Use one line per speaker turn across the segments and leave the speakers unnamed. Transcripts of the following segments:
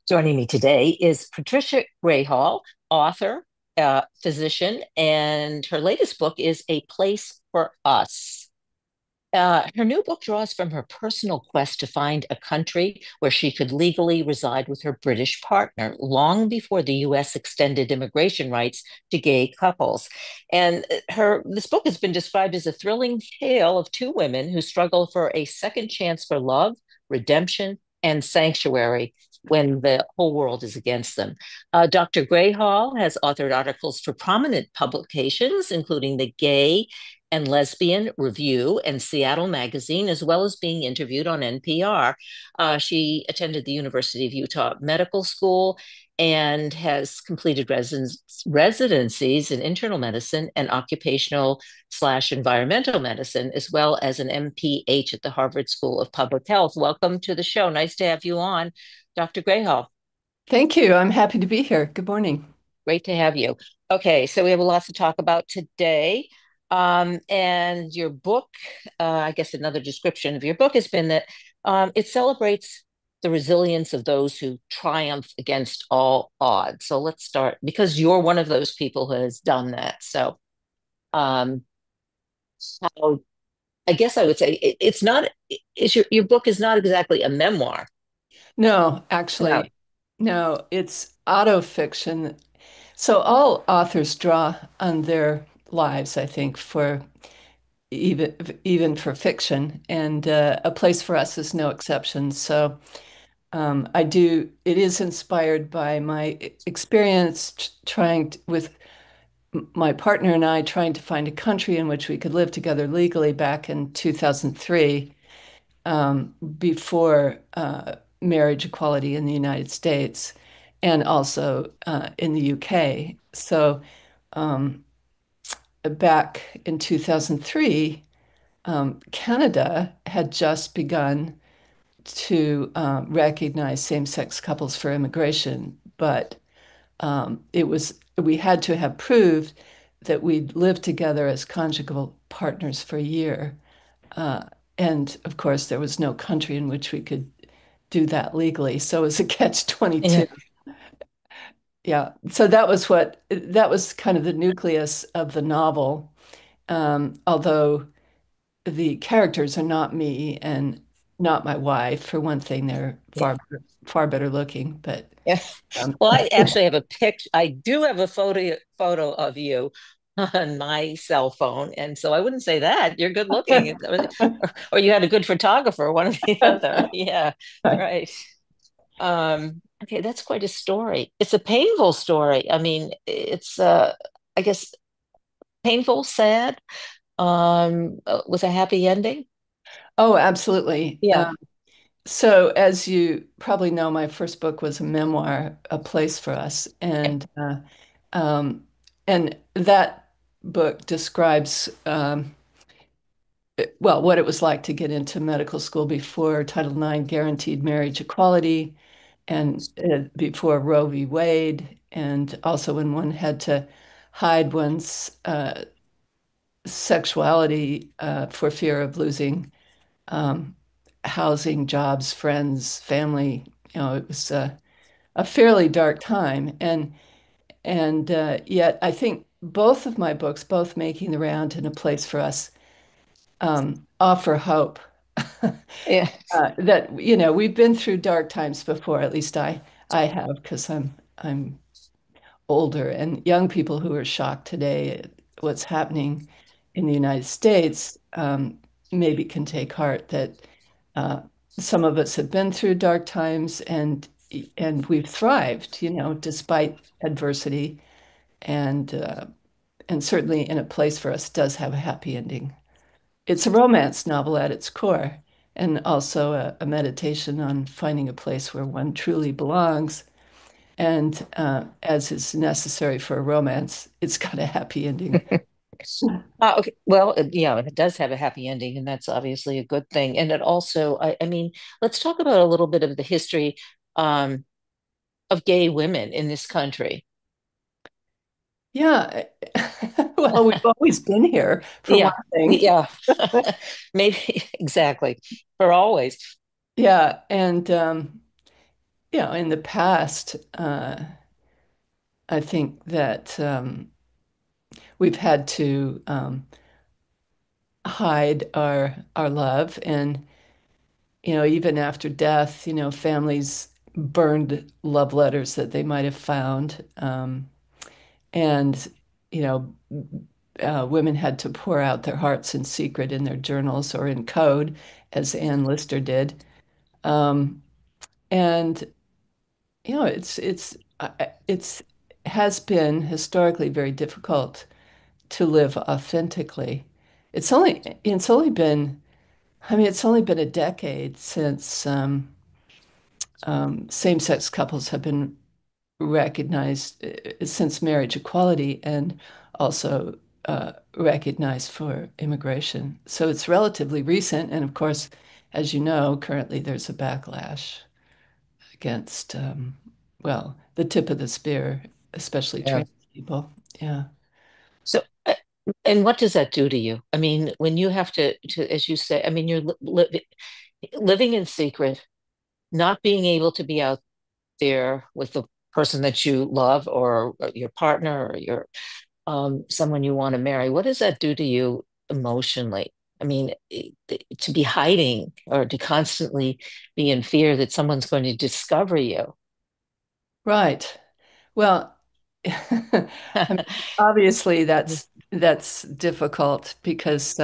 Joining me today is Patricia Grayhall, author, physician, and her latest book is A Place for Us. Her new book draws from her personal quest to find a country where she could legally reside with her British partner long before the U.S. extended immigration rights to gay couples. And this book has been described as a thrilling tale of two women who struggle for a second chance for love, redemption, and sanctuary when the whole world is against them. Dr. Grayhall has authored articles for prominent publications, including the Gay and Lesbian Review and Seattle Magazine, as well as being interviewed on NPR. She attended the University of Utah Medical School and has completed residencies in internal medicine and occupational/environmental medicine, as well as an MPH at the Harvard School of Public Health. Welcome to the show. Nice to have you on, Dr. Grayhall.
Thank you. I'm happy to be here. Good morning.
Great to have you. Okay, so we have a lot to talk about today. And your book, I guess another description of your book has been that it celebrates the resilience of those who triumph against all odds. So let's start because you're one of those people who has done that. Um, so I guess I would say it's not, your book is not exactly a memoir.
No,
No.
actually, no, it's autofiction. So all authors draw on their lives, I think, for even even for fiction, and A Place for Us is no exception. So I do. It is inspired by my experience with my partner and I trying to find a country in which we could live together legally back in 2003. Before marriage equality in the United States and also in the UK. So back in 2003, Canada had just begun to recognize same-sex couples for immigration, but we had to have proved that we'd lived together as conjugal partners for a year. Uh, and of course, there was no country in which we could do that legally. So it was a catch
Yeah.
22. Yeah. So that was kind of the nucleus of the novel. Although the characters are not me and not my wife. For one thing, they're
Yeah.
far better looking. But
Yeah.
um,
Well, I actually have a picture. I do have a photo of you on my cell phone, and so I wouldn't say that you're good looking, or you had a good photographer, one or the other. Yeah, right. Okay, that's quite a story. It's a painful story. I mean, it's I guess painful, sad, with a happy ending.
oh, absolutely.
Yeah,
So, as you probably know, my first book was a memoir, A Place for Us, um, and that book describes well what it was like to get into medical school before Title IX guaranteed marriage equality, and before Roe v. Wade, and also when one had to hide one's sexuality for fear of losing um, housing, jobs, friends, family. It was a fairly dark time, and yet I think both of my books, both Making the Round and A Place for Us, offer hope.
yeah.
That we've been through dark times before. At least I have, because I'm older, and young people who are shocked today at what's happening in the United States maybe can take heart that uh, some of us have been through dark times, and we've thrived, despite adversity, and and certainly In a Place for Us does have a happy ending. It's a romance novel at its core, and also a meditation on finding a place where one truly belongs. And as is necessary for a romance, it's got a happy ending.
Okay. Well, yeah, it does have a happy ending, and that's obviously a good thing. And it also, I mean, let's talk about a little bit of the history um, of gay women in this country.
Yeah. Well, we've always been here for one
Yeah,
thing.
yeah, maybe exactly for always.
Yeah. And in the past, I think that we've had to hide our love, and even after death, families burned love letters that they might have found, and you know, women had to pour out their hearts in secret in their journals or in code, as Anne Lister did. Um, and it's has been historically very difficult to live authentically. It's only been, I mean, it's only been a decade since same-sex couples have been recognized, since marriage equality, and also recognized for immigration. So it's relatively recent, and of course, as you know, currently there's a backlash against, well, the tip of the spear, especially
Yeah.
trans people. Yeah.
So, and what does that do to you? I mean, when you have to, as you say, I mean, you're living in secret, not being able to be out there with the person that you love or your partner or your someone you want to marry. What does that do to you emotionally? I mean, to be hiding or to constantly be in fear that someone's going to discover you.
Right. Well, I mean, obviously that's difficult because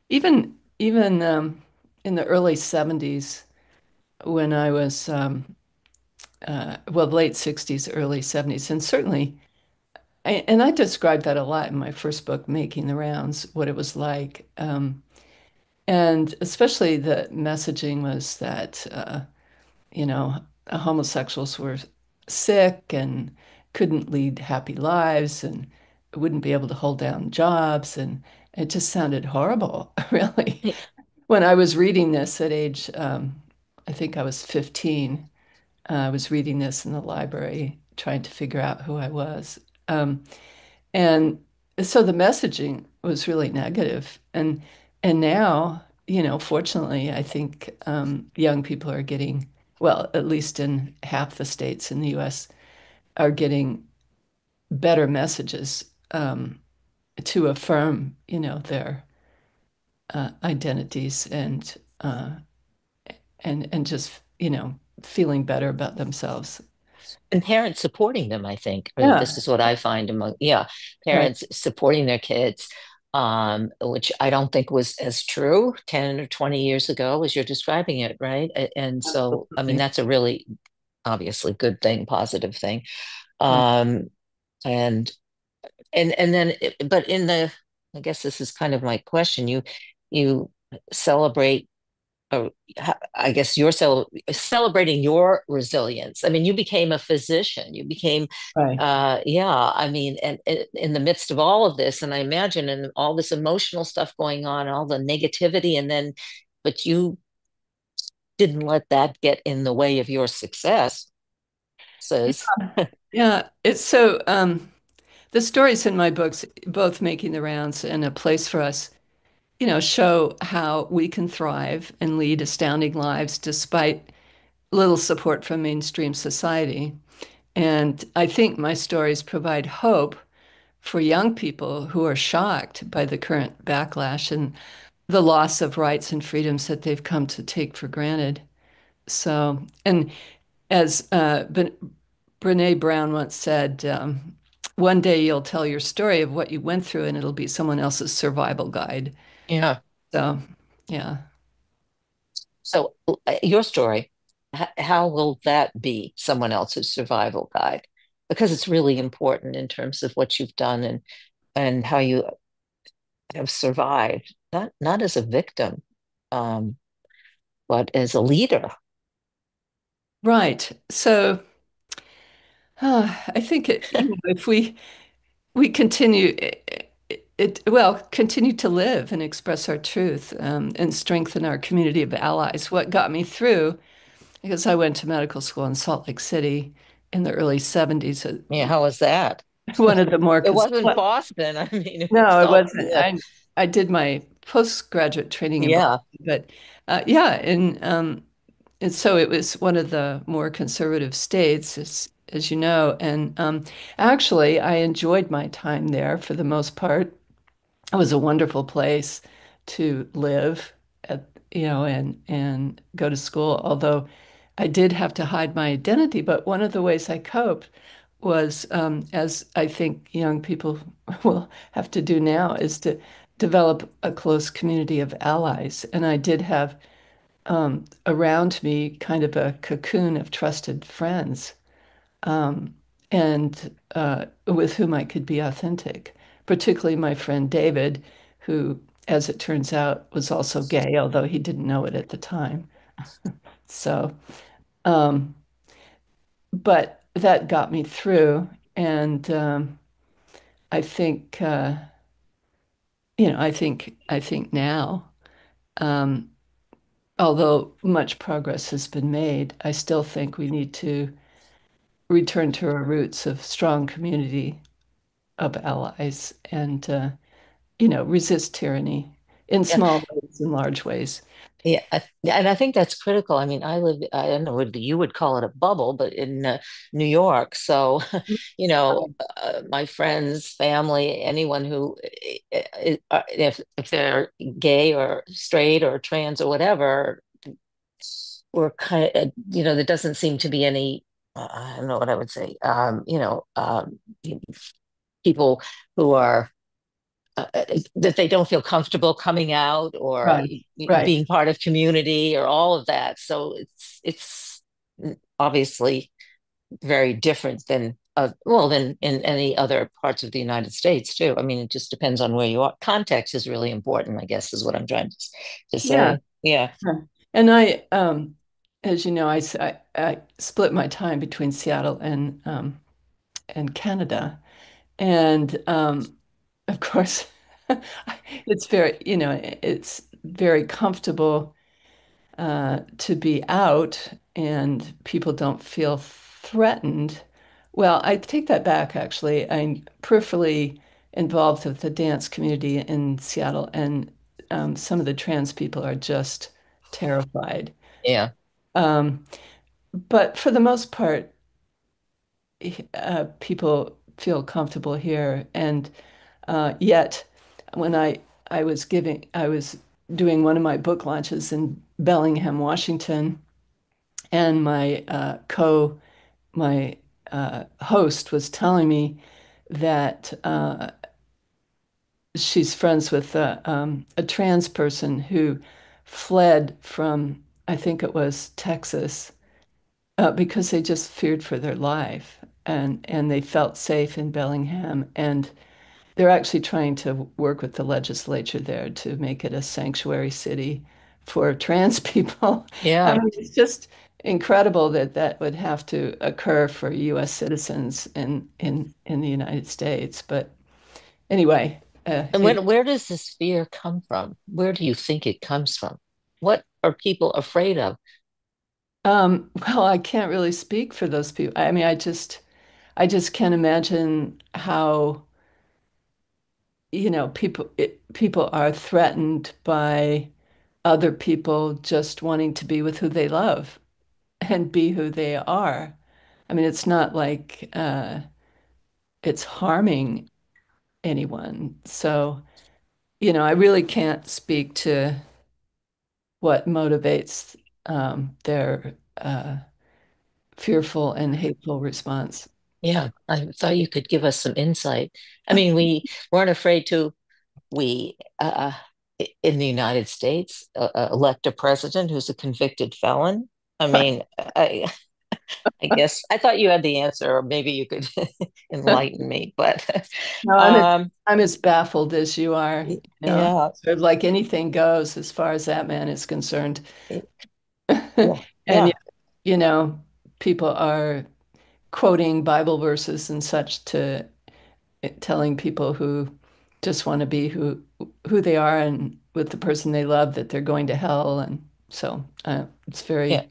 even in the early 70s, when I was well, late 60s, early 70s, and certainly and I described that a lot in my first book, Making the Rounds, what it was like. And especially the messaging was that you know, homosexuals were sick and couldn't lead happy lives and wouldn't be able to hold down jobs. And it just sounded horrible, really. When I was reading this at age, I think I was 15, I was reading this in the library, trying to figure out who I was. And so the messaging was really negative. And now, fortunately, I think young people are getting, well, at least in half the states in the US, are getting better messages to affirm, their identities and just, feeling better about themselves.
And parents supporting them, I think, or this
Yeah,
is what I find among, yeah,
right.
parents supporting their kids, which I don't think was as true 10 or 20 years ago as you're describing it, right? And so, I mean,
Absolutely.
that's a really obviously good thing, positive thing.
Right.
Um, and and then, but in the, I guess this is kind of my question. You celebrate oh, I guess you're celebrating your resilience. I mean, you became a physician. You became,
Right.
yeah. I mean, and in the midst of all of this, and I imagine, and all this emotional stuff going on, all the negativity, and then, but you didn't let that get in the way of your success. Says,
Yeah. It's so the stories in my books, both Making the Rounds and A Place for Us, show how we can thrive and lead astounding lives despite little support from mainstream society. And I think my stories provide hope for young people who are shocked by the current backlash and the loss of rights and freedoms that they've come to take for granted. So, and as Brene Brown once said, one day you'll tell your story of what you went through, and it'll be someone else's survival guide.
yeah.
So, yeah.
So your story, how will that be someone else's survival guide? Because it's really important in terms of what you've done and how you have survived, not as a victim, um, but as a leader.
Right. So, I think if we continue well, continue to live and express our truth, and strengthen our community of allies. What got me through, because I went to medical school in Salt Lake City in the early 70s,
Yeah, how was that?
one of the more
It wasn't Boston. I mean, it was
no, it
all,
wasn't.
yeah,
I did my postgraduate training in
yeah.
Boston, but yeah, and so it was one of the more conservative states, as you know. And actually, I enjoyed my time there for the most part. It was a wonderful place to live at, and go to school. Although I did have to hide my identity, but one of the ways I coped was, as I think young people will have to do now, is to develop a close community of allies. And I did have around me kind of a cocoon of trusted friends, um, and with whom I could be authentic, particularly my friend David, who, as it turns out, was also gay, although he didn't know it at the time. So, um, but that got me through, and I think, I think now, um, although much progress has been made, I still think we need to return to our roots of strong community of allies and resist tyranny in
Yeah.
small ways and large ways.
Yeah, and I think that's critical. I mean, I don't know what you would call it a bubble, but in New York. So, my friends, family, anyone who, if they're gay or straight or trans or whatever, we're kind of, there doesn't seem to be any, I don't know what I would say, people who are that they don't feel comfortable coming out or
Right, right.
being part of community or all of that. So it's obviously very different than than in any other parts of the United States too. I mean, it just depends on where you are. Context is really important, I guess, is what I'm trying to
Yeah.
say. Yeah,
Yeah. And as you know, I split my time between Seattle and Canada. And of course, it's very comfortable to be out and people don't feel threatened. Well, I take that back, actually. I'm peripherally involved with the dance community in Seattle, and some of the trans people are just terrified.
yeah,
Um, but for the most part, people feel comfortable here. And yet, when I was doing one of my book launches in Bellingham, Washington, and my host was telling me that she's friends with a trans person who fled from, I think it was Texas, because they just feared for their life, and they felt safe in Bellingham, and they're actually trying to work with the legislature there to make it a sanctuary city for trans people. I
yeah.
mean, it's just incredible that that would have to occur for U.S. citizens in the United States. But anyway,
And where does this fear come from? Where do you think it comes from? What are people afraid of?
well, I can't really speak for those people. I mean, I just can't imagine how, people are threatened by other people just wanting to be with who they love and be who they are. I mean, it's not like it's harming anyone. So, I really can't speak to what motivates their fearful and hateful response.
Yeah, I thought you could give us some insight. I mean, we weren't afraid to, we in the United States elect a president who's a convicted felon. I mean, I guess I thought you had the answer, or maybe you could enlighten me. But
No,
um,
I'm as baffled as you are,
yeah,
sort of like anything goes as far as that man is concerned.
yeah,
And
yeah,
you know, people are quoting Bible verses and such to telling people who just want to be who they are and with the person they love that they're going to hell. And so it's
yeah,
very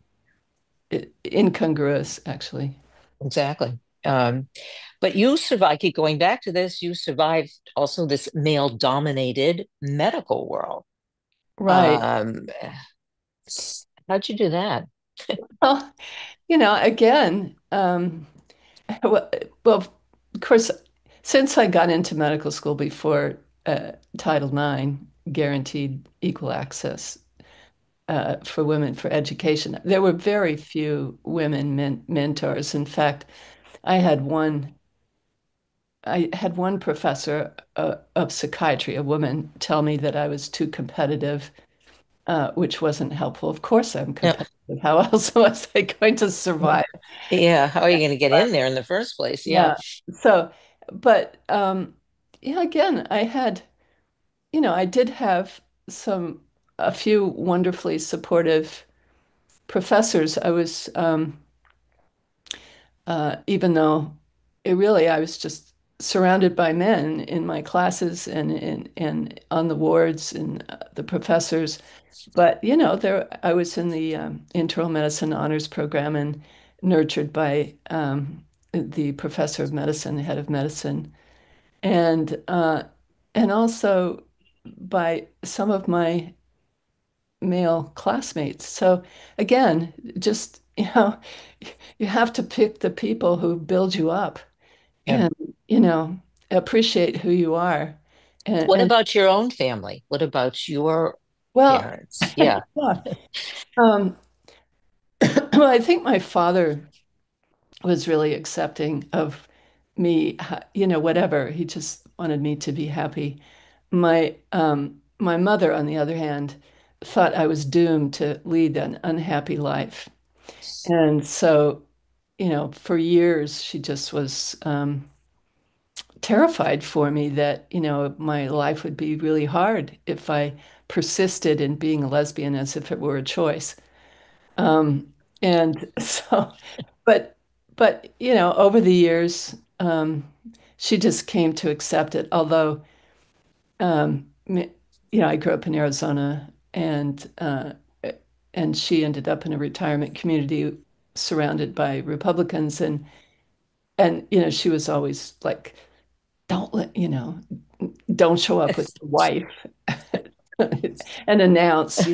incongruous, actually.
exactly. But you survived. Keep going back to this. You survived also this male-dominated medical world.
Right.
Um, how'd you do that?
Well, again, well, well, of course, since I got into medical school before Title IX guaranteed equal access for women for education, there were very few women mentors. In fact, I had one. I had one professor of psychiatry, a woman, tell me that I was too competitive, which wasn't helpful. Of course, I'm
Yeah.
competitive. How else was I going to survive?
Yeah. How are you going to get in there in the first place? Yeah.
Yeah. So, but yeah, again, I did have a few wonderfully supportive professors. I was, even though I was just surrounded by men in my classes and on the wards and the professors. But there I was in the internal medicine honors program and nurtured by the professor of medicine, head of medicine, and uh, and also by some of my male classmates. So again, just you have to pick the people who build you up
Yeah.
and you know appreciate who you are.
What
And
about your own family? What about your
well,
parents? Yeah.
yeah, um, well, I think my father was really accepting of me, whatever. He just wanted me to be happy. My mother, on the other hand, thought I was doomed to lead an unhappy life. And so, for years, she just was terrified for me that, my life would be really hard if I persisted in being a lesbian as if it were a choice. And so, but, over the years, she just came to accept it. Although, I grew up in Arizona, and she ended up in a retirement community surrounded by Republicans, and she was always like, don't let, don't show up with your wife and announce,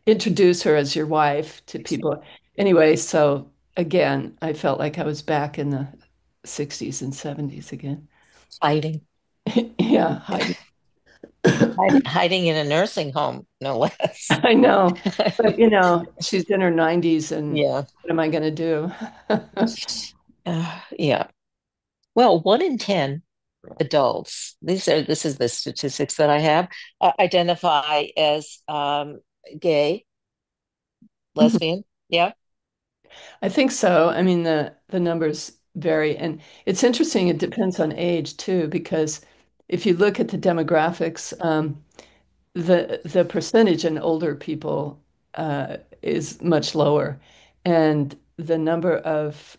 introduce her as your wife to people. Anyway, so again, I felt like I was back in the 60s and 70s again.
Hiding.
Yeah, hiding.
Hiding in a nursing home, no less.
I know. But she's in her 90s and
Yeah.
what am I going to do?
Yeah. Well, 1 in 10 adults, this is the statistics that I have, identify as gay, lesbian. Yeah.
I think so. I mean, the numbers vary, and it's interesting. It depends on age too, because if you look at the demographics, the percentage in older people is much lower, and the number of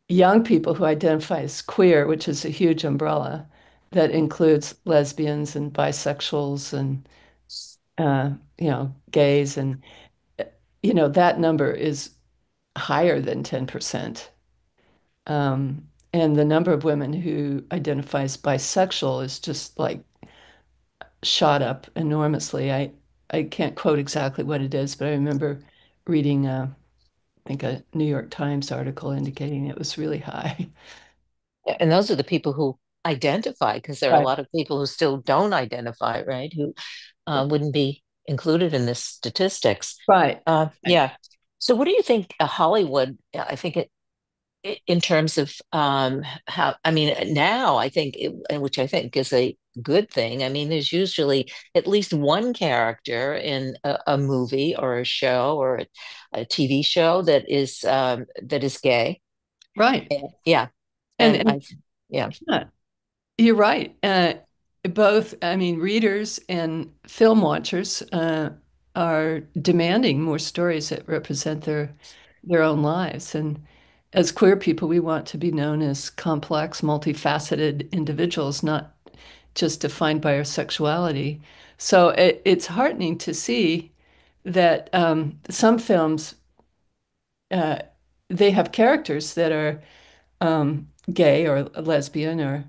young people who identify as queer, which is a huge umbrella that includes lesbians and bisexuals and gays, and that number is higher than 10%. And the number of women who identify as bisexual is just like shot up enormously. I can't quote exactly what it is, but I remember reading, I think, a New York Times article indicating it was really high.
And those are the people who identify, because there are a
Right.
lot of people who still don't identify, right? Who wouldn't be included in this statistics.
Right. Right.
Yeah. So, what do you think Hollywood? I think in terms of how, I mean, now I think, which I think is a good thing. I mean, there's usually at least one character in a movie or a show or a TV show that is gay.
Right.
Yeah.
And,
And
and
I, yeah.
yeah, you're right. Both, I mean, readers and film watchers are demanding more stories that represent their own lives. And as queer people, we want to be known as complex, multifaceted individuals, not just defined by our sexuality. So it's heartening to see that some films uh, they have characters that are gay or lesbian or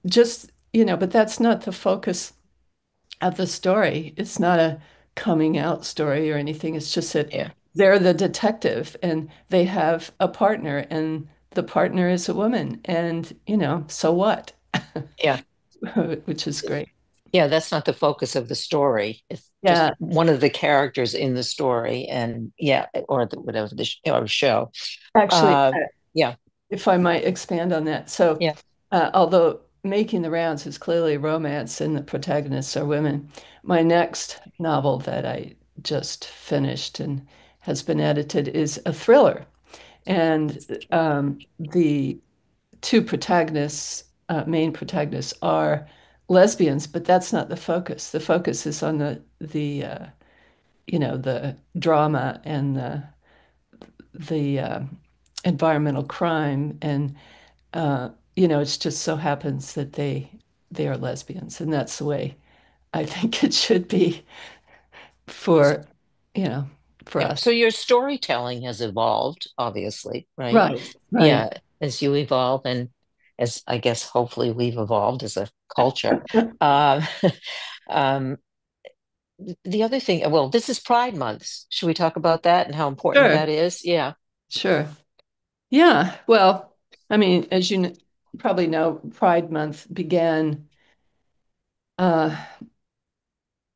just, but that's not the focus of the story. It's not a coming out story or anything. It's just that
Yeah.
they're the detective and they have a partner, and the partner is a woman. And, so what?
Yeah.
Which is great.
Yeah, that's not the focus of the story. It's just
Yeah.
one of the characters in the story, and yeah, or whatever the or show.
Actually,
Uh, yeah,
if I might expand on that. So,
yeah.
although Making the Rounds is clearly romance and the protagonists are women, my next novel that I just finished and has been edited is a thriller. And the two protagonists, main protagonists, are lesbians, but that's not the focus. The focus is on the drama and the environmental crime, and it just so happens that they are lesbians, and that's the way I think it should be for you know for
Yeah.
us.
So your storytelling has evolved, obviously, right?
Right, right.
Yeah, as you evolve, and as I guess hopefully we've evolved as a culture. Uh, um, the other thing, well, this is Pride Month. Should we talk about that and how important
Sure,
that is? Yeah,
sure. Yeah, well, I mean, as you probably know, Pride Month began uh,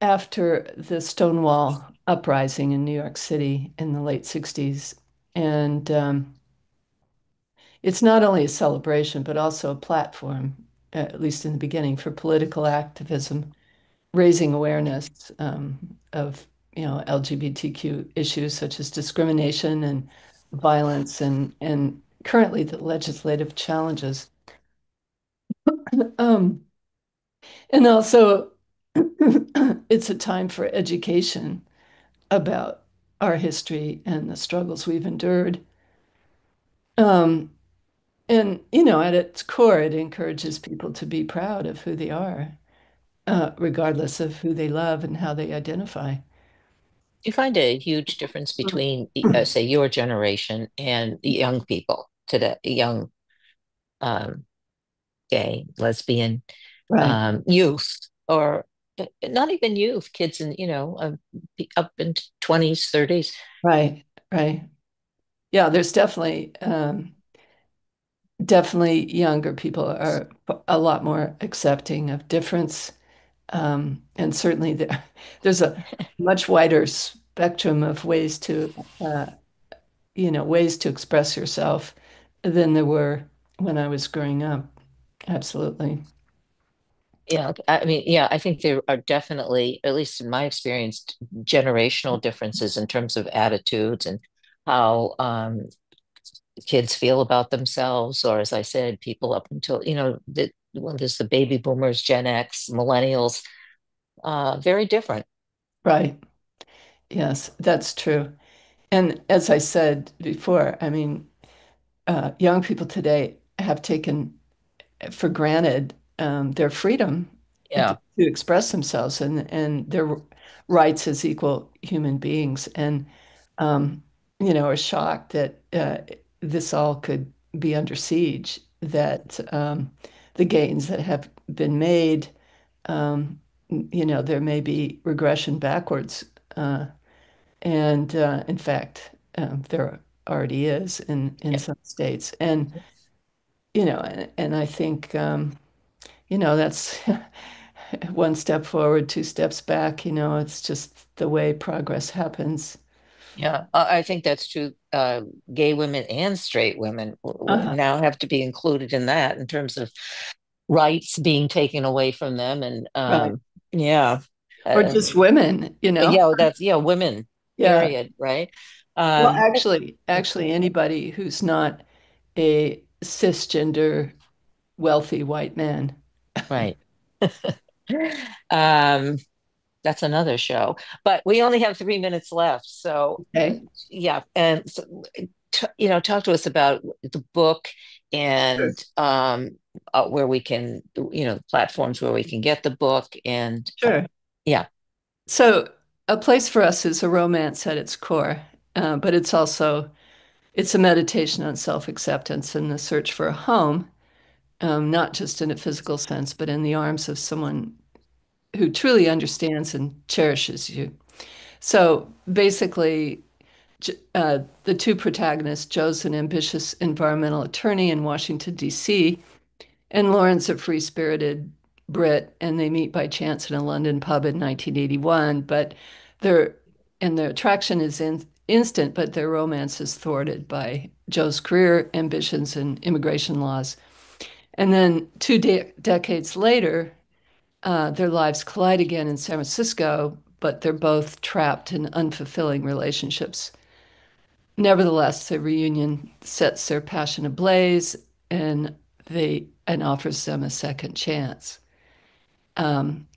after the Stonewall uprising in New York City in the late 60s. And it's not only a celebration, but also a platform, at least in the beginning, for political activism, raising awareness of, LGBTQ issues such as discrimination and violence, and currently the legislative challenges. Um, and also, it's a time for education about our history and the struggles we've endured. Um, and, at its core, it encourages people to be proud of who they are, regardless of who they love and how they identify.
you find a huge difference between, say, your generation and the young people today, young gay, lesbian,
Right,
youth, or not even youth, kids in, up in 20s, 30s.
right, right. Yeah, there's definitely younger people are a lot more accepting of difference. And certainly there's a much wider spectrum of ways to express yourself than there were when I was growing up. Absolutely.
Yeah, I mean, yeah, I think there are definitely, at least in my experience, generational differences in terms of attitudes and how kids feel about themselves, or as I said, people up until, well, there's the baby boomers, Gen X, millennials, very different.
Right. Yes, that's true. And as I said before, I mean, young people today have taken for granted their freedom to
Yeah.
express themselves and their rights as equal human beings, and are shocked that this all could be under siege, that the gains that have been made, um, there may be regression backwards. And in fact, there already is in
Yeah.
some states. And I think, that's one step forward, two steps back. It's just the way progress happens.
Yeah, I think that's true. Gay women and straight women
Uh-huh.
now have to be included in that in terms of rights being taken away from them. And
Right.
yeah,
Or
uh,
just women,
yeah, that's, yeah, women,
Yeah.
period, right?
Well,
Um,
actually, anybody who's not a cisgender wealthy white man.
right. Um, that's another show, but we only have 3 minutes left. So,
Okay.
yeah, and so, talk to us about the book
Sure.
and where we can, platforms where we can get the book, and
Sure.
yeah,
So, A Place for Us is a romance at its core, but it's a meditation on self-acceptance and the search for a home, not just in a physical sense, but in the arms of someone who truly understands and cherishes you. So basically, the two protagonists, Joe's an ambitious environmental attorney in Washington, D.C., and Lauren's a free-spirited Brit, and they meet by chance in a London pub in 1981. But their their attraction is instant, but their romance is thwarted by Joe's career ambitions and immigration laws. And then two decades later, their lives collide again in San Francisco, but they're both trapped in unfulfilling relationships. Nevertheless, the reunion sets their passion ablaze and offers them a second chance. Um,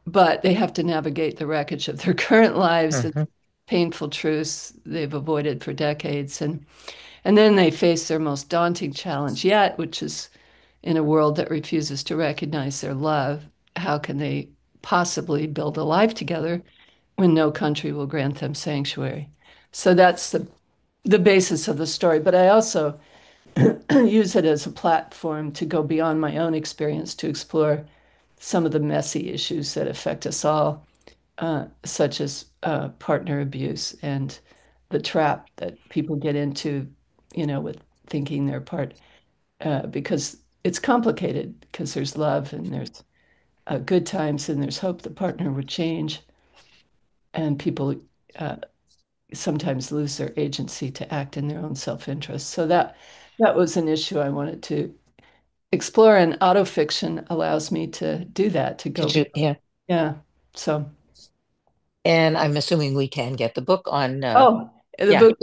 but they have to navigate the wreckage of their current lives and
Mhm.
painful truths they've avoided for decades. And then they face their most daunting challenge yet, which is in a world that refuses to recognize their love, how can they possibly build a life together when no country will grant them sanctuary? So that's the basis of the story. But I also use it as a platform to go beyond my own experience to explore some of the messy issues that affect us all, such as partner abuse and the trap that people get into, with thinking they're part, because it's complicated because there's love and there's good times and there's hope the partner would change, and people uh, sometimes lose their agency to act in their own self-interest. So that was an issue I wanted to explore, and autofiction allows me to do that, to go
Did you?
beyond.
Yeah.
Yeah. So,
And I'm assuming we can get the book on,
oh, the
yeah,
book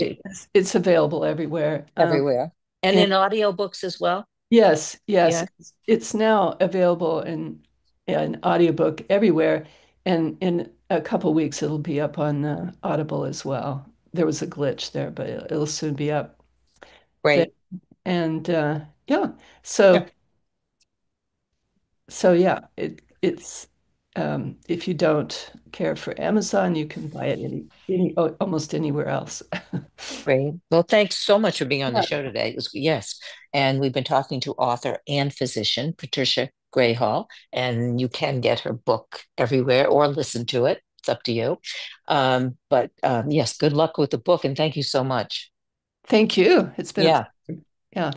it's available everywhere.
everywhere. And
And
in audiobooks as well.
yes, yes,
Yeah.
it's now available in an audiobook everywhere, and in a couple weeks it'll be up on Audible as well. There was a glitch there, but it'll soon be up there.
Great.
And yeah, so
Yeah.
yeah, it's if you don't care for Amazon, you can buy it almost anywhere else.
Great. Well, thanks so much for being on the
Yeah.
show today. It was, yes. And we've been talking to author and physician Patricia Grayhall, and you can get her book everywhere or listen to it. It's up to you. But yes, good luck with the book, and thank you so much.
Thank you. It's been a
Yeah.
pleasure. Yeah.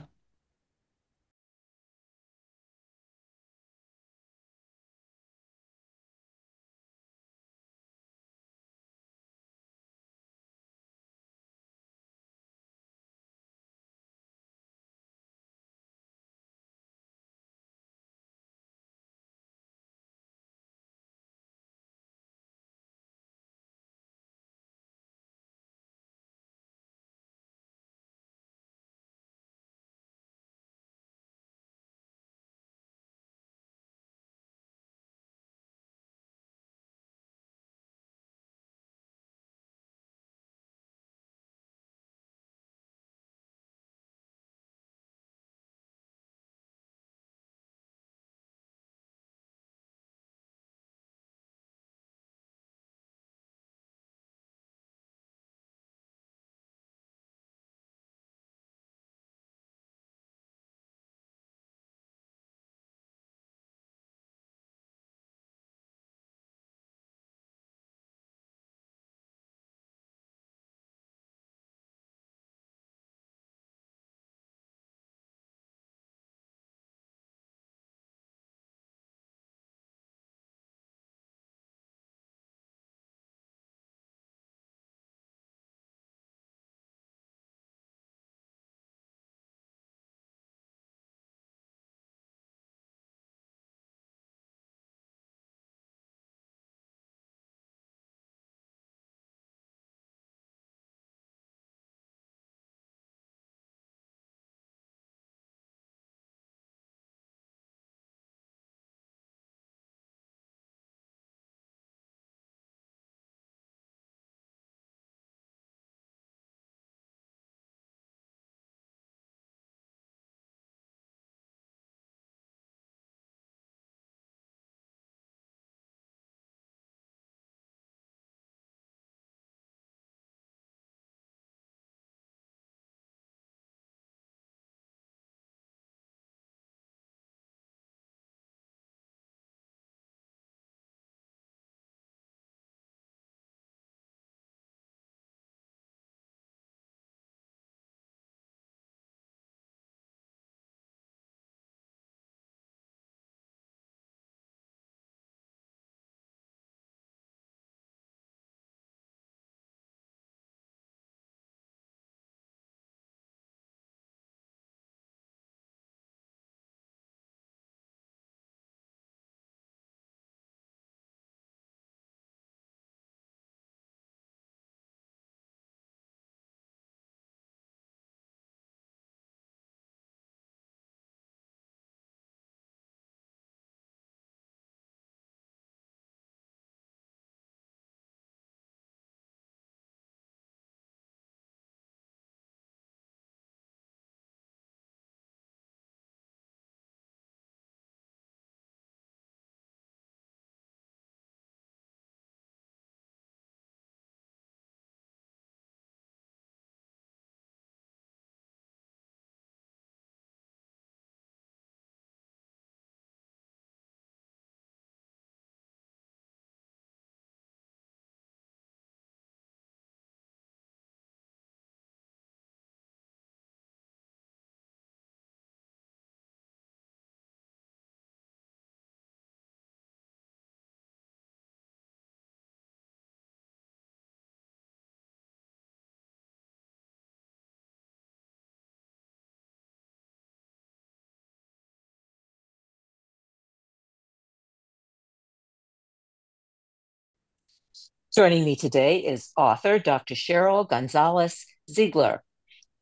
Joining me today is author Dr. Cheryl Gonzalez Ziegler.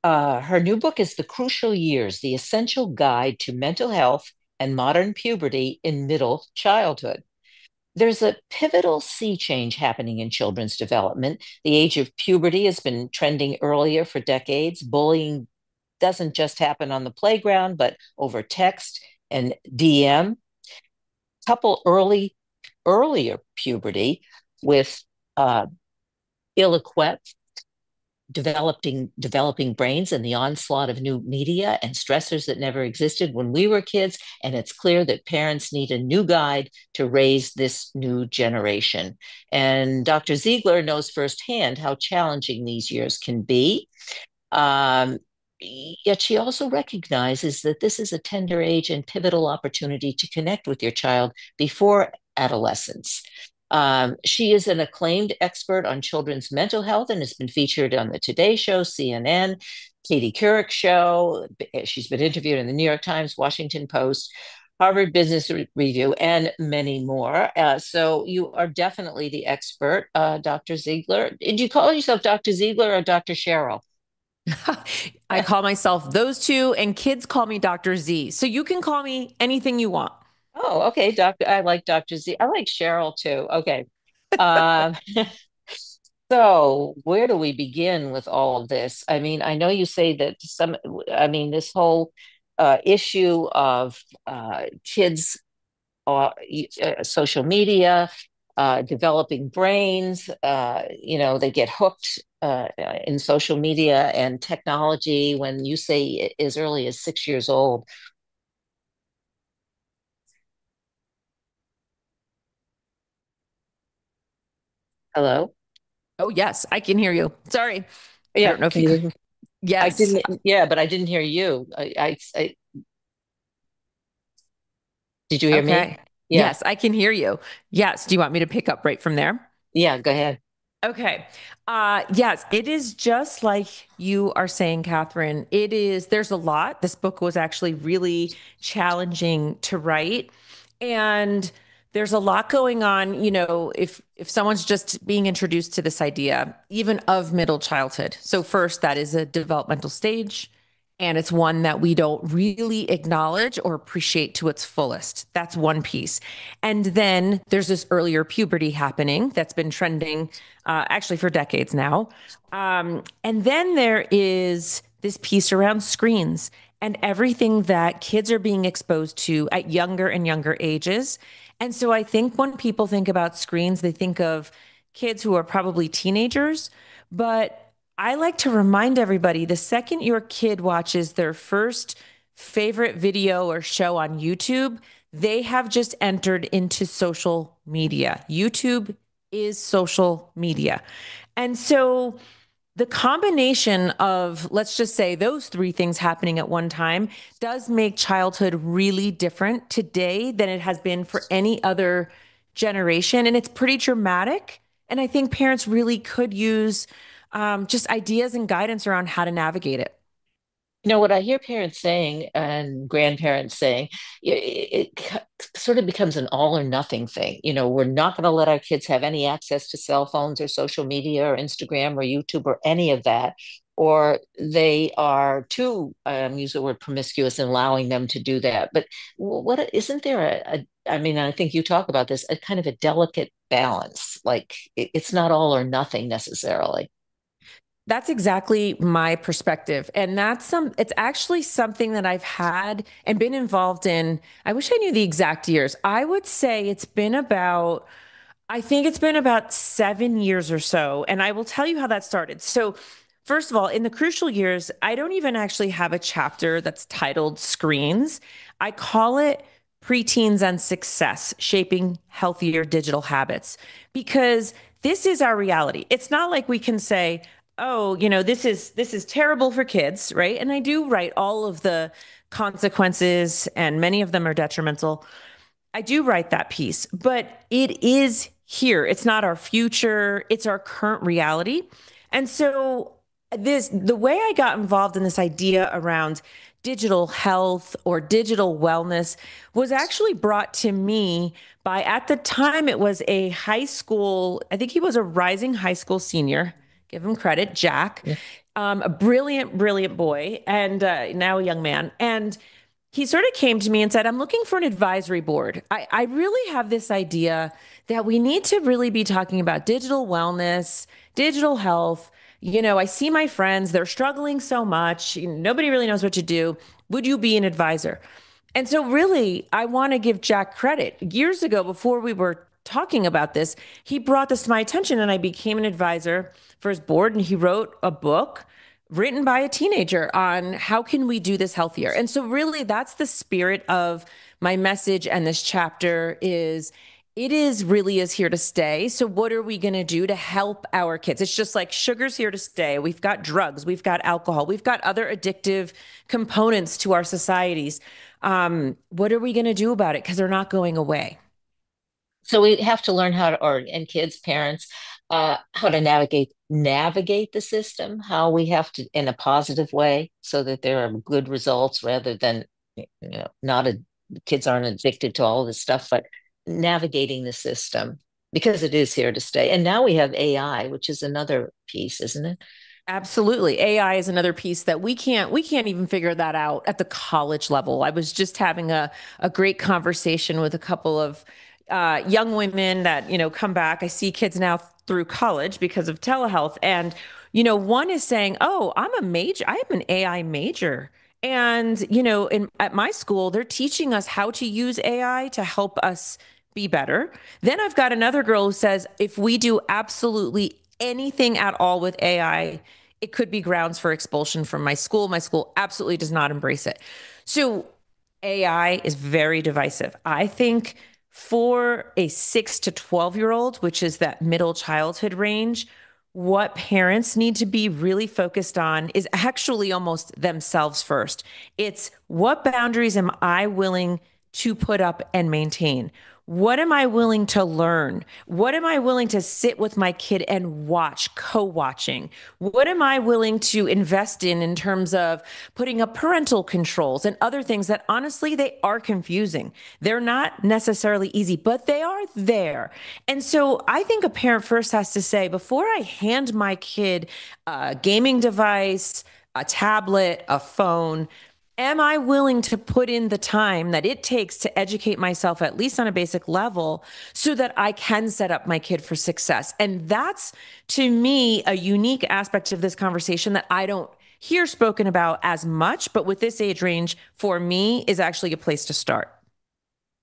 Her new book is The Crucial Years, The Essential Guide to Mental Health and Modern Puberty in Middle Childhood. There's a pivotal sea change happening in children's development. The age of puberty has been trending earlier for decades. Bullying doesn't just happen on the playground, but over text and DM. Couple earlier puberty with uh, ill-equipped developing brains and the onslaught of new media and stressors that never existed when we were kids. And it's clear that parents need a new guide to raise this new generation. And Dr. Ziegler knows firsthand how challenging these years can be. Um, Yet she also recognizes that this is a tender age and pivotal opportunity to connect with your child before adolescence. She is an acclaimed expert on children's mental health and has been featured on the Today Show, CNN, Katie Couric's show. She's been interviewed in the New York Times, Washington Post, Harvard Business Review, and many more. So you are definitely the expert, Dr. Ziegler. Do you call yourself Dr. Ziegler or Dr. Cheryl?
I call myself those two, and kids call me Dr. Z. So you can call me anything you want.
Oh, okay, Doctor. I like Dr. Z. I like Cheryl too. Okay. Um, so where do we begin with all of this? I mean, I know you say that this whole issue of kids social media, developing brains, they get hooked in social media and technology when you say as early as 6 years old. Hello?
Oh, yes, I can hear you. Sorry. I
Yeah,
don't know if
can
you could.
you? I
Yes.
didn't, yeah, but I didn't hear you. Did you hear me?
Okay.
Yeah,
Yes, I can hear you. Yes. Do you want me to pick up right from there?
yeah, go ahead.
Okay. Yes, it is just like you are saying, Kathryn. There's a lot. This book was actually really challenging to write. And there's a lot going on, if someone's just being introduced to this idea, even of middle childhood. So first, that is a developmental stage. And it's one that we don't really acknowledge or appreciate to its fullest. That's one piece. And then there's this earlier puberty happening that's been trending actually for decades now. And then there is this piece around screens and everything that kids are being exposed to at younger and younger ages. And so I think when people think about screens, they think of kids who are probably teenagers. But I like to remind everybody the second your kid watches their first favorite video or show on YouTube, they have just entered into social media. YouTube is social media. And so the combination of, let's just say, those three things happening at one time does make childhood really different today than it has been for any other generation. And it's pretty dramatic. And I think parents really could use just ideas and guidance around how to navigate it.
You know what I hear parents saying and grandparents saying, sort of becomes an all or nothing thing. We're not going to let our kids have any access to cell phones or social media or Instagram or YouTube or any of that, or they are too, use the word promiscuous in allowing them to do that. But what isn't there I mean, I think you talk about this, a kind of a delicate balance. Like it's not all or nothing necessarily.
That's exactly my perspective. And it's actually something that I've had and been involved in. I wish I knew the exact years. I think it's been about 7 years or so. And I will tell you how that started. So, first of all, in the crucial years, I don't even actually have a chapter that's titled Screens. I call it Preteens and Success Shaping Healthier Digital Habits because this is our reality. It's not like we can say, oh, this is terrible for kids, right? And I do write all of the consequences, and many of them are detrimental. I do write that piece, but it is here. It's not our future, it's our current reality. And so The way I got involved in this idea around digital health or digital wellness was actually brought to me by, at the time, it was a high school, I think he was a rising high school senior, give him credit, Jack, a brilliant, brilliant boy, and now a young man. And he sort of came to me and said, I'm looking for an advisory board. I really have this idea that we need to really be talking about digital wellness, digital health. I see my friends, they're struggling so much. Nobody really knows what to do. Would you be an advisor? And so, really, I want to give Jack credit. Years ago, before we were talking about this, he brought this to my attention, and I became an advisor for his board. And he wrote a book written by a teenager on how can we do this healthier. And so, really, that's the spirit of my message. And this chapter is, it is really is here to stay. So what are we going to do to help our kids? It's just like sugar's here to stay. We've got drugs, we've got alcohol, we've got other addictive components to our societies. What are we going to do about it? Because they're not going away.
So we have to learn how to, or and kids, parents, how to navigate the system, how we have to in a positive way, so that there are good results rather than not a kids aren't addicted to all this stuff, but navigating the system because it is here to stay. And now we have AI, which is another piece, isn't it?
Absolutely. AI is another piece that we can't even figure that out at the college level. I was just having a great conversation with a couple of young women that, come back. I see kids now through college because of telehealth. And, one is saying, oh, I am an AI major. And, at my school, they're teaching us how to use AI to help us be better. Then I've got another girl who says, if we do absolutely anything at all with AI, it could be grounds for expulsion from my school. My school absolutely does not embrace it. So AI is very divisive. I think for a 6 to 12-year-old, which is that middle childhood range, what parents need to be really focused on is actually almost themselves first. It's what boundaries am I willing to put up and maintain? What am I willing to learn? What am I willing to sit with my kid and watch, co-watching? What am I willing to invest in terms of putting up parental controls and other things that honestly, they are confusing. They're not necessarily easy, but they are there. And so I think a parent first has to say, before I hand my kid a gaming device, a tablet, a phone, am I willing to put in the time that it takes to educate myself, at least on a basic level, so that I can set up my kid for success? And that's, to me, a unique aspect of this conversation that I don't hear spoken about as much, but with this age range, for me, is actually a place to start.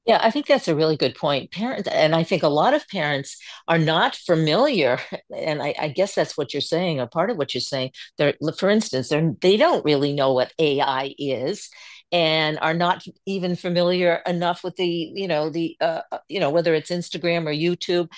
Yeah, I think that's a really good point. Parents, and I think a lot of parents are not familiar, and I guess that's what you're saying, or part of what you're saying. For instance, they don't really know what AI is, and are not even familiar enough with whether it's Instagram or YouTube.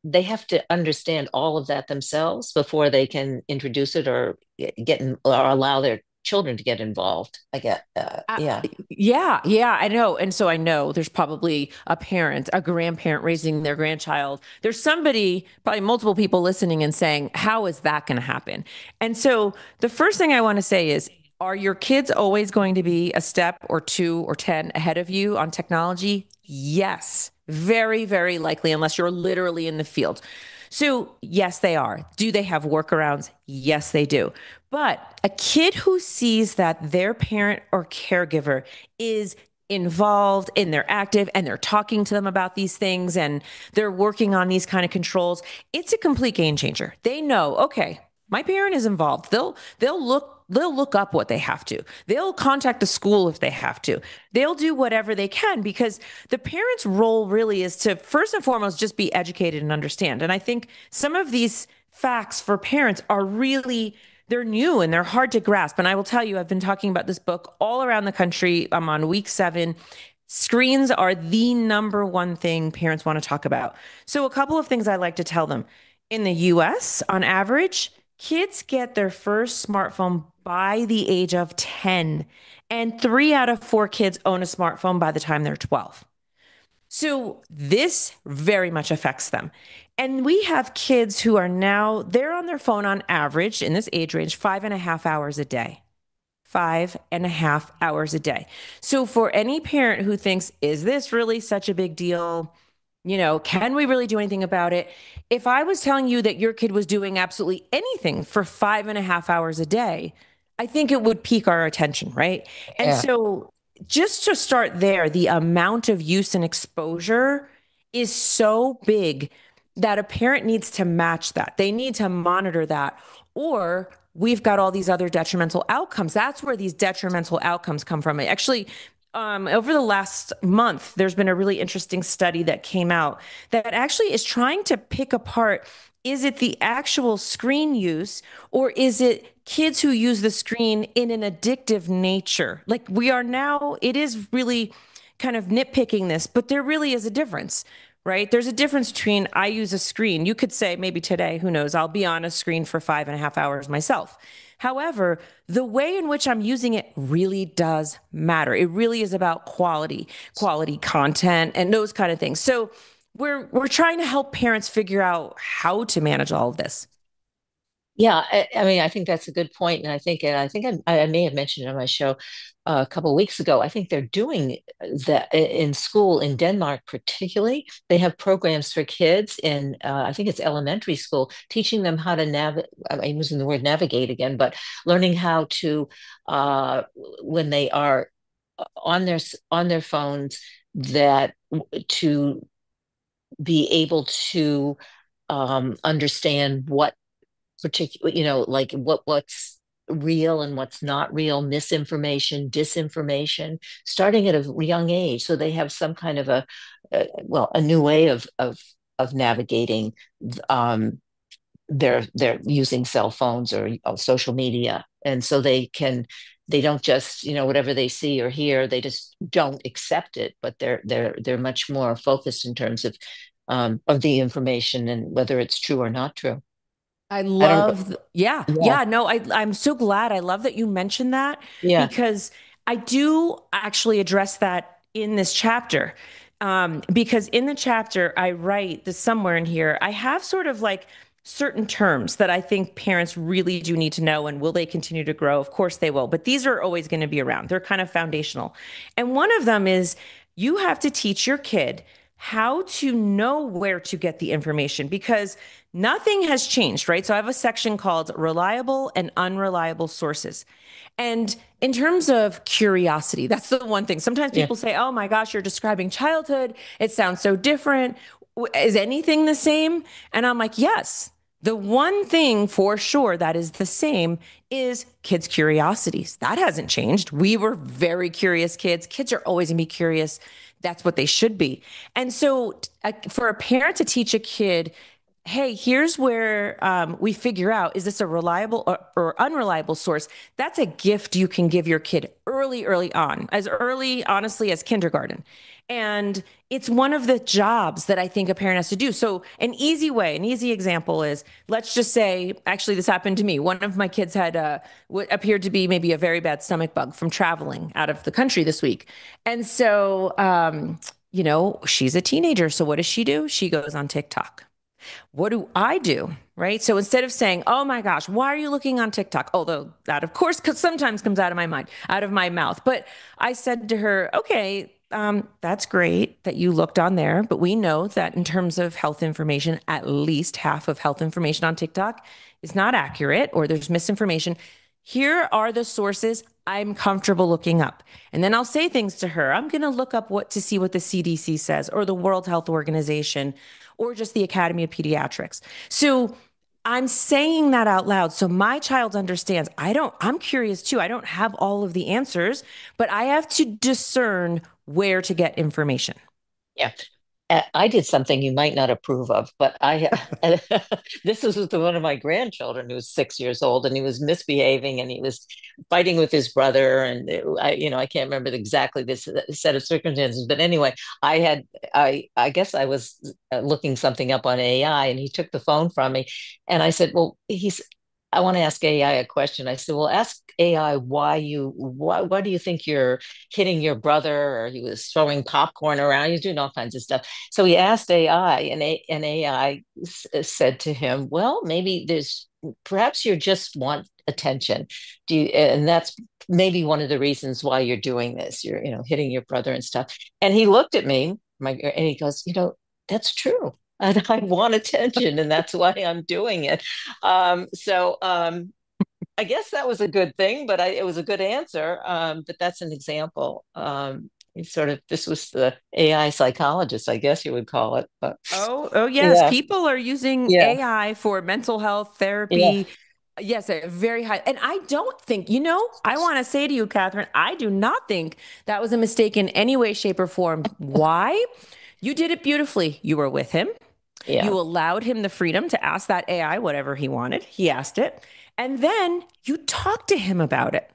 They have to understand all of that themselves before they can introduce it or or allow their children to get involved. I get,
Uh,
yeah.
yeah, yeah, I know. And so I know there's probably a parent, a grandparent raising their grandchild. There's somebody, probably multiple people listening and saying, how is that going to happen? And so the first thing I want to say is, are your kids always going to be a step or two or 10 ahead of you on technology? Yes, very, very likely, unless you're literally in the field. So, yes, they are. Do they have workarounds? Yes, they do. But a kid who sees that their parent or caregiver is involved and they're active and they're talking to them about these things and they're working on these kind of controls, it's a complete game changer. They know, okay, my parent is involved. They'll look up what they have to. They'll contact the school if they have to. They'll do whatever they can, because the parent's role really is to first and foremost just be educated and understand. And I think some of these facts for parents are really, they're new and they're hard to grasp. And I will tell you, I've been talking about this book all around the country. I'm on week 7. Screens are the number one thing parents want to talk about. So a couple of things I like to tell them. In the US, on average, kids get their first smartphone by the age of 10, and 3 out of 4 kids own a smartphone by the time they're 12. So this very much affects them. And we have kids who are now, they're on their phone on average in this age range, 5.5 hours a day. 5.5 hours a day. So for any parent who thinks, is this really such a big deal? Can we really do anything about it? If I was telling you that your kid was doing absolutely anything for 5.5 hours a day, I think it would pique our attention, right? And
Yeah.
so just to start there, the amount of use and exposure is so big that a parent needs to match that. They need to monitor that. Or we've got all these other detrimental outcomes. That's where these detrimental outcomes come from. Actually, over the last month, there's been a really interesting study that came out that actually is trying to pick apart, is it the actual screen use or is it kids who use the screen in an addictive nature? Like we are now, it is really kind of nitpicking this, but there really is a difference, right? There's a difference between I use a screen. You could say maybe today, who knows, I'll be on a screen for 5.5 hours myself. However, the way in which I'm using it really does matter. It really is about quality content and those kind of things. So we're trying to help parents figure out how to manage all of this.
Yeah, I mean, I think that's a good point, and I think I may have mentioned it on my show a couple of weeks ago. I think they're doing that in school in Denmark, particularly. They have programs for kids in, I think it's elementary school, teaching them how to navigate. I'm using the word navigate again, but learning how to, when they are on their phones, that to be able to understand what particular, like what's real and what's not real, misinformation, disinformation, starting at a young age, so they have some kind of a new way of navigating um, their using cell phones or social media, and so they don't just whatever they see or hear, they just don't accept it, but they're much more focused in terms of the information and whether it's true or not true.
I
I don't know.
love, yeah,
Yeah.
yeah. No, I'm so glad. I love that you mentioned that
Yeah.
because I do actually address that in this chapter. Because in the chapter, I write this somewhere in here, I have sort of like certain terms that I think parents really do need to know. And will they continue to grow? Of course they will, but these are always going to be around. They're kind of foundational. And one of them is you have to teach your kid how to know where to get the information because nothing has changed, right? So I have a section called reliable and unreliable sources. And in terms of curiosity, that's the one thing. Sometimes
Yeah.
people say, oh my gosh, you're describing childhood. It sounds so different. Is anything the same? And I'm like, yes. The one thing for sure that is the same is kids' curiosities. That hasn't changed. We were very curious kids. Kids are always going to be curious. That's what they should be. And so, for a parent to teach a kid, hey, here's where we figure out, is this a reliable or unreliable source? That's a gift you can give your kid early, early on, as early, honestly, as kindergarten. And it's one of the jobs that I think a parent has to do. So an easy way, an easy example is, let's just say, actually, this happened to me. One of my kids had what appeared to be maybe a very bad stomach bug from traveling out of the country this week. And so, she's a teenager. So what does she do? She goes on TikTok. What do I do? Right. So instead of saying, oh my gosh, why are you looking on TikTok? Although that, of course, sometimes comes out of my mind, out of my mouth. But I said to her, okay, that's great that you looked on there. But we know that in terms of health information, at least half of health information on TikTok is not accurate or there's misinformation. Here are the sources I'm comfortable looking up. And then I'll say things to her. I'm going to look up to see what the CDC says or the World Health Organization or just the Academy of Pediatrics. So I'm saying that out loud. So my child understands I'm curious too. I don't have all of the answers, but I have to discern where to get information.
Yeah. I did something you might not approve of, but this was with one of my grandchildren who was 6 years old, and he was misbehaving and he was fighting with his brother. And I can't remember exactly this set of circumstances, but anyway, I guess I was looking something up on AI, and he took the phone from me, and I said, "Well, I want to ask AI a question. I said, well, ask AI why do you think you're hitting your brother, or he was throwing popcorn around? He's doing all kinds of stuff. So he asked AI, and AI said to him, well, maybe perhaps you just want attention. And that's maybe one of the reasons why you're doing this. You're, hitting your brother and stuff. And he looked at me, and he goes, that's true. And I want attention, and that's why I'm doing it. So I guess that was a good thing, but it was a good answer. But that's an example. This was the AI psychologist, I guess you would call it. But
Oh, yes.
yeah,
People are using
yeah,
AI for mental health
yeah,
therapy. Yes, a very high. And I don't think, I want to say to you, Kathryn, I do not think that was a mistake in any way, shape, or form. Why? You did it beautifully. You were with him.
yeah,
You allowed him the freedom to ask that AI whatever he wanted. He asked it. And then you talked to him about it,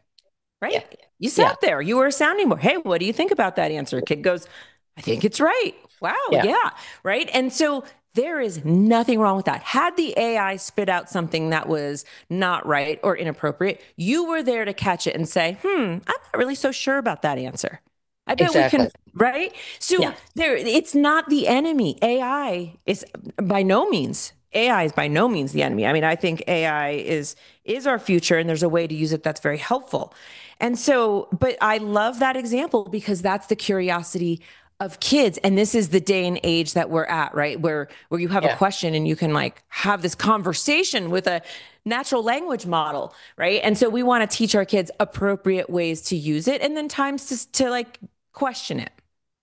yeah,
right? You
yeah,
sat there, you were a sounding board. Hey, what do you think about that answer? Kid goes, I think it's right. Wow,
yeah,
yeah, right. And so there is nothing wrong with that. Had the AI spit out something that was not right or inappropriate, you were there to catch it and say, I'm not really so sure about that answer. I bet we can,
exactly.
right? So
Yeah,
it's not the enemy. AI is by no means the enemy. I mean, I think AI is our future, and there's a way to use it that's very helpful. And so, but I love that example because that's the curiosity of kids. And this is the day and age that we're at, right? Where you have a
yeah,
question and you can like have this conversation with a natural language model, right? And so we want to teach our kids appropriate ways to use it, and then times to like question it.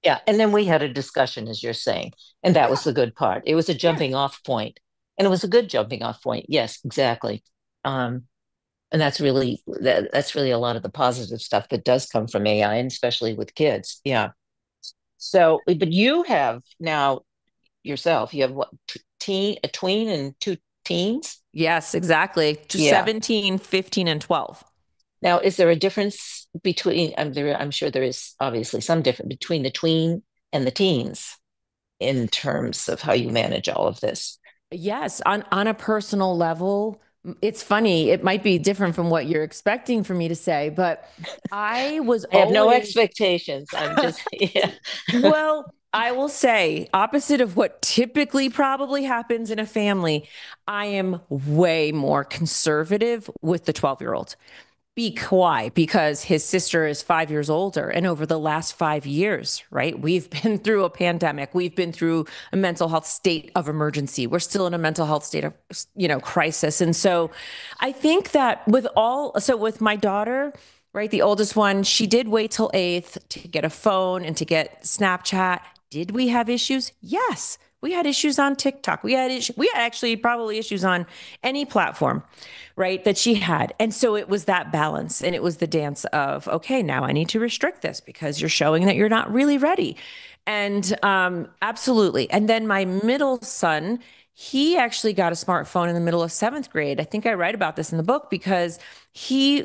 yeah. And then we had a discussion, as you're saying, and that was
Yeah.
the good part. It was a
Yeah.
jumping off point, and it was a good jumping off point. Yes, exactly. And that's really a lot of the positive stuff that does come from AI, and especially with kids. Yeah. So, but you have now yourself, you have what, a tween and two teens?
Yes, exactly. Just
Yeah.
17, 15, and 12.
Now, is there a difference between, I'm sure there is obviously some difference between the tween and the teens in terms of how you manage all of this.
Yes, on a personal level, it's funny. It might be different from what you're expecting for me to say, but I was
I have no
always
expectations. I'm just, yeah.
well, I will say, opposite of what typically probably happens in a family, I am way more conservative with the 12-year-old. Why? Because his sister is 5 years older. And over the last 5 years, right, we've been through a pandemic. We've been through a mental health state of emergency. We're still in a mental health state of, crisis. And so I think that with my daughter, right, the oldest one, she did wait till eighth to get a phone and to get Snapchat. Did we have issues? Yes. We had issues on TikTok. We had actually probably issues on any platform, right, that she had. And so it was that balance, and it was the dance of, okay, now I need to restrict this because you're showing that you're not really ready. And absolutely. And then my middle son, he actually got a smartphone in the middle of seventh grade. I think I write about this in the book because he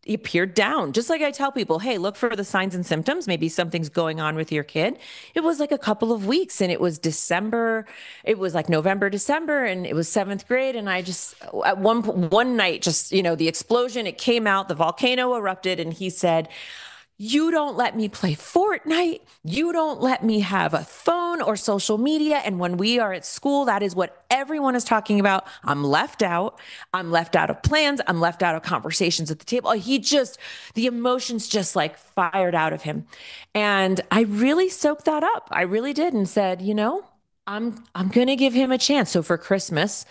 appeared down. Just like I tell people, hey, look for the signs and symptoms. Maybe something's going on with your kid. It was like a couple of weeks, and it was December. It was like November, December, and it was seventh grade. And I just, at one night, just, the explosion, it came out, the volcano erupted, and he said, you don't let me play Fortnite. You don't let me have a phone or social media. And when we are at school, that is what everyone is talking about. I'm left out. I'm left out of plans. I'm left out of conversations at the table. The emotions just like fired out of him. And I really soaked that up. I really did, and said, I'm going to give him a chance. So for Christmas,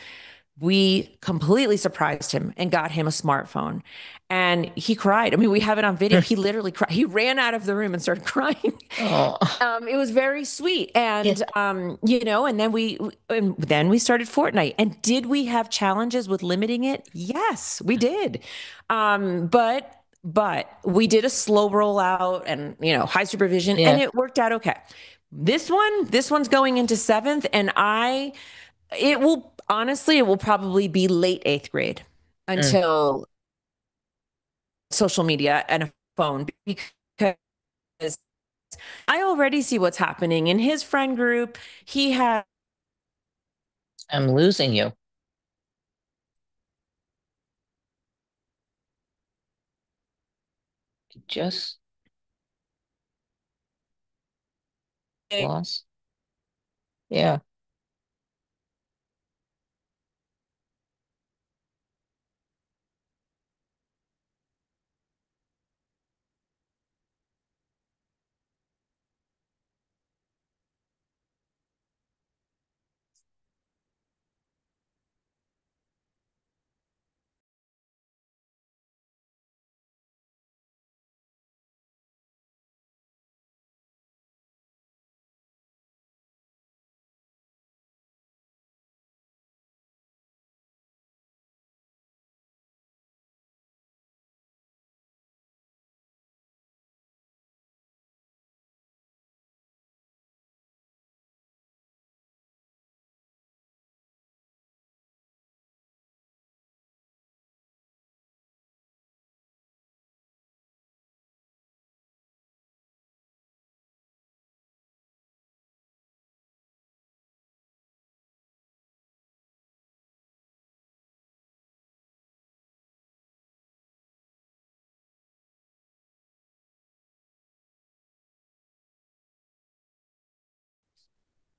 we completely surprised him and got him a smartphone. And he cried. I mean, we have it on video. He literally cried. He ran out of the room and started crying.
Oh,
It was very sweet.
yeah.
And, and then we started Fortnite. And did we have challenges with limiting it? Yes, we did. But we did a slow rollout and, high supervision, and
Yeah.
it worked out okay. This one's going into seventh, and it will probably be late eighth grade
Mm.
until social media and a phone, because I already see what's happening in his friend group. He has
I'm losing you. just lost. Yeah.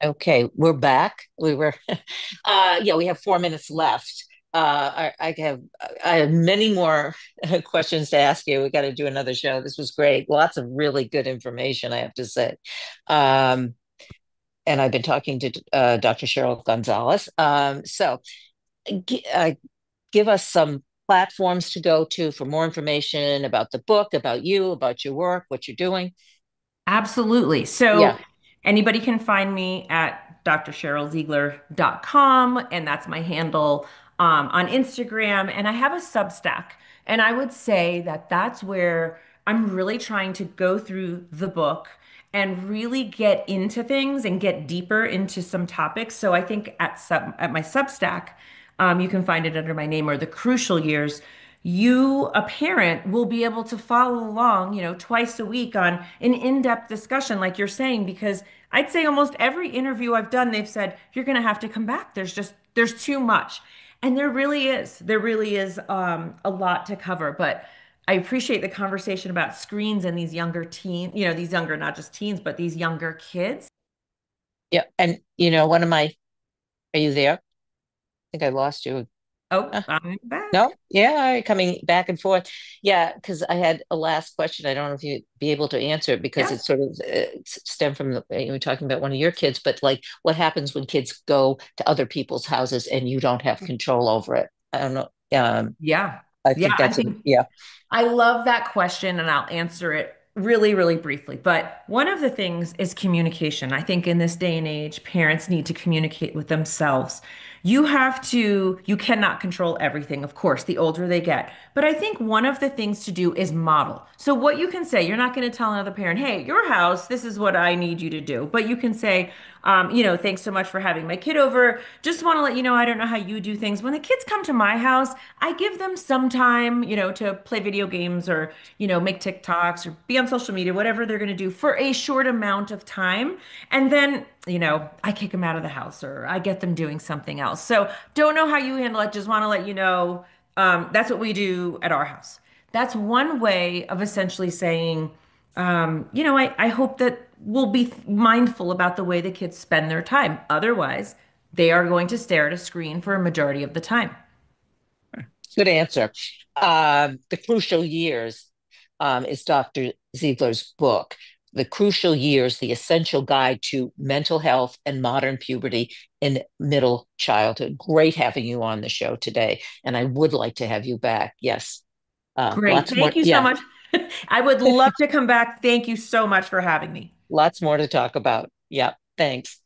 Okay, we're back. We were, yeah, we have 4 minutes left. I have many more questions to ask you. We got to do another show. This was great. Lots of really good information, I have to say. Um, and I've been talking to Dr. Cheryl Gonzalez. So, g give us some platforms to go to for more information about the book, about you, about your work, what you're doing.
Absolutely. So
Yeah.
anybody can find me at drcherylziegler.com, and that's my handle on Instagram. And I have a Substack. And I would say that that's where I'm really trying to go through the book and really get into things and get deeper into some topics. So I think at my Substack, you can find it under my name, or the crucial years. You, a parent, will be able to follow along, twice a week on an in-depth discussion, like you're saying, because I'd say almost every interview I've done, they've said, you're going to have to come back. There's too much. And there really is a lot to cover. But I appreciate the conversation about screens and these younger teens, these younger, not just teens, but these younger kids.
Yeah. And, are you there? I think I lost you.
Oh,
Uh,
I'm back.
no? Yeah, coming back and forth. Yeah, because I had a last question. I don't know if you'd be able to answer it because
Yeah.
it sort of stemmed from you were talking about one of your kids, but like what happens when kids go to other people's houses and you don't have control over it? I don't know.
Yeah.
I
Yeah.
think
I
that's a,
think
yeah.
I love that question, and I'll answer it really, really briefly. But one of the things is communication. I think in this day and age, parents need to communicate with themselves. You cannot control everything, of course, the older they get. But I think one of the things to do is model. So, what you can say, you're not going to tell another parent, hey, your house, this is what I need you to do. But you can say, thanks so much for having my kid over. Just want to let you know, I don't know how you do things. When the kids come to my house, I give them some time, to play video games or, make TikToks or be on social media, whatever they're going to do for a short amount of time. And then, I kick them out of the house or I get them doing something else. So don't know how you handle it. Just want to let you know, that's what we do at our house. That's one way of essentially saying, I hope that we'll be mindful about the way the kids spend their time. Otherwise, they are going to stare at a screen for a majority of the time.
Good answer. The Crucial Years is Dr. Ziegler's book. The Crucial Years, The Essential Guide to Mental Health and Modern Puberty in Middle Childhood. Great having you on the show today. And I would like to have you back. Yes.
Great.
Lots more.
Thank you so
Yeah,
much. I would love to come back. Thank you so much for having me.
lots more to talk about. Yeah, thanks.